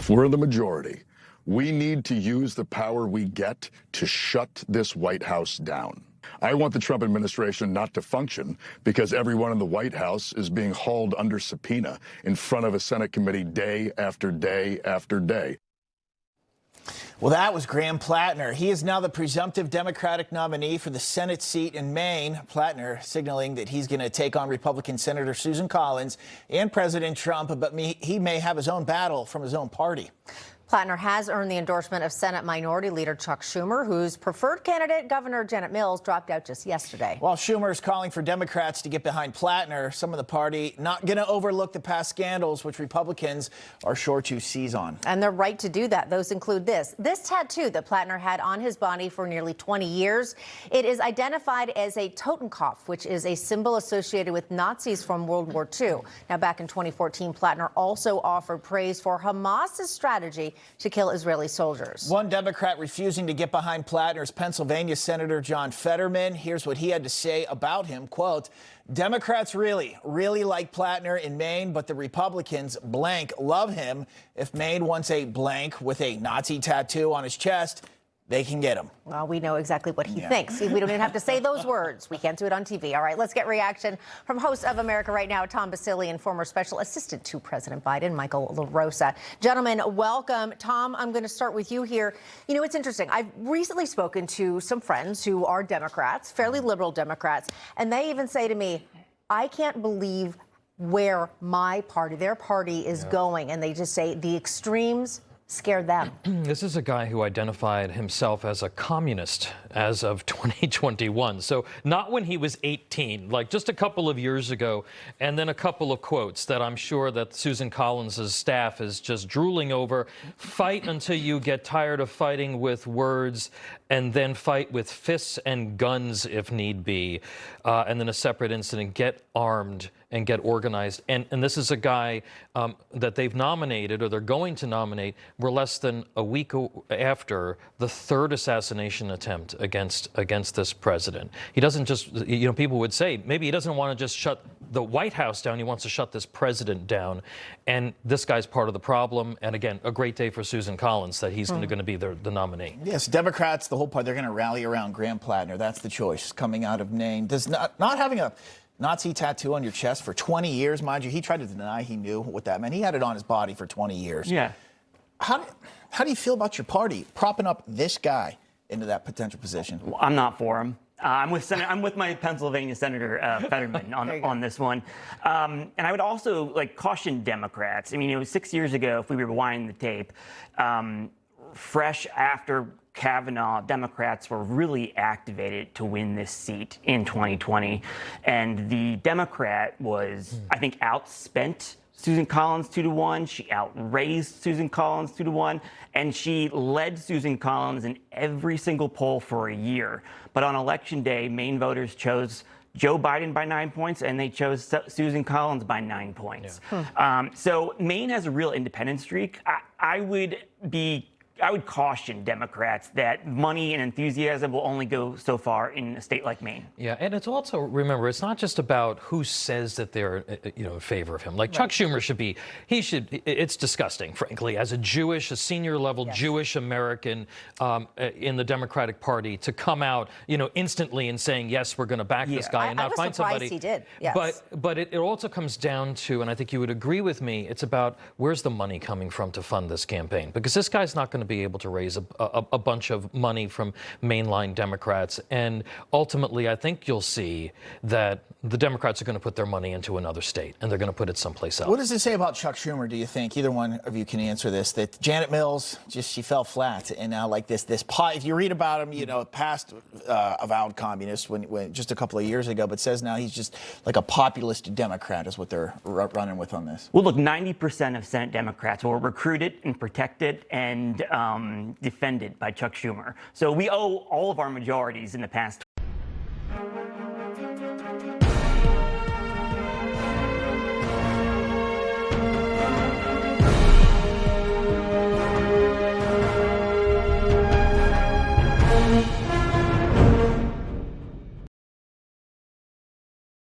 If we're the majority, we need to use the power we get to shut this White House down. I want the Trump administration not to function because everyone in the White House is being hauled under subpoena in front of a Senate committee day after day after day. Well, that was Graham Platner. He is now the presumptive Democratic nominee for the Senate seat in Maine. Platner signaling that he's going to take on Republican Senator Susan Collins and President Trump, but he may have his own battle from his own party. Platner has earned the endorsement of Senate Minority Leader Chuck Schumer, whose preferred candidate, Governor Janet Mills, dropped out just yesterday. While Schumer is calling for Democrats to get behind Platner, some of the party not going to overlook the past scandals, which Republicans are sure to seize on. And they're right to do that. Those include this tattoo that Platner had on his body for nearly 20 years. It is identified as a Totenkopf, which is a symbol associated with Nazis from World War II. Now, back in 2014, Platner also offered praise for Hamas's strategy to kill Israeli soldiers. One Democrat refusing to get behind Platner is Pennsylvania Senator John Fetterman. Here's what he had to say about him. Quote, Democrats really like Platner in Maine, but the Republicans blank love him. If Maine wants a blank with a Nazi tattoo on his chest, they can get him. Well, we know exactly what he thinks. We don't even have to say those words. We can't do it on TV. All right, let's get reaction from host of America Right Now, Tom Basile, and former special assistant to President Biden, Michael LaRosa. Gentlemen, welcome. Tom, I'm going to start with you here. You know, it's interesting. I've recently spoken to some friends who are Democrats, fairly liberal Democrats, and they even say to me, I can't believe where my party, their party is going. And they just say the extremes scare them. This is a guy who identified himself as a communist as of 2021. So not when he was 18, like just a couple of years ago, and then a couple of quotes that I'm sure that Susan Collins' staff is just drooling over. Fight until you get tired of fighting with words, and then fight with fists and guns if need be. And then a separate incident, get armed and get organized. And this is a guy that they've nominated, or they're going to nominate. We're less than a week after the third assassination attempt against this president. He doesn't just, you know, people would say maybe he doesn't want to just shut the White House down. He wants to shut this president down. And this guy's part of the problem. And again, a great day for Susan Collins that he's going to be the nominee. Yes, Democrats, the whole party, they're going to rally around Graham Platner. That's the choice coming out of Maine. Does not having a Nazi tattoo on your chest for 20 years, mind you, he tried to deny he knew what that meant. He had it on his body for 20 years. Yeah. How do you feel about your party propping up this guy into that potential position? Well, I'm not for him. I'm with my Pennsylvania Senator Fetterman on this one. And I would also caution Democrats. I mean, it was 6 years ago, if we rewind the tape, fresh after Kavanaugh, Democrats were really activated to win this seat in 2020. And the Democrat was, I think, outspent Susan Collins 2-1. She outraised Susan Collins 2-1. And she led Susan Collins in every single poll for a year. But on Election Day, Maine voters chose Joe Biden by 9 points, and they chose Susan Collins by 9 points. Yeah. So Maine has a real independent streak. I would caution Democrats that money and enthusiasm will only go so far in a state like Maine. Yeah, and it's also, remember, it's not just about who says that they're, in favor of him. Like Chuck Schumer it's disgusting, frankly, as a senior level Jewish American in the Democratic Party to come out, instantly and saying, yes, we're going to back this guy and not find somebody. He did. Yes. But it also comes down to, and I think you would agree with me, it's about where's the money coming from to fund this campaign? Because this guy's not going to be able to raise a bunch of money from mainline Democrats. And ultimately, I think you'll see that the Democrats are going to put their money into another state, and they're going to put it someplace else. What does it say about Chuck Schumer, do you think? Either one of you can answer this, that Janet Mills, she fell flat. And now if you read about him, past avowed communist when just a couple of years ago, but says now he's just like a populist Democrat is what they're running with on this. Well, look, 90% of Senate Democrats were recruited and protected and defended by Chuck Schumer. So we owe all of our majorities in the past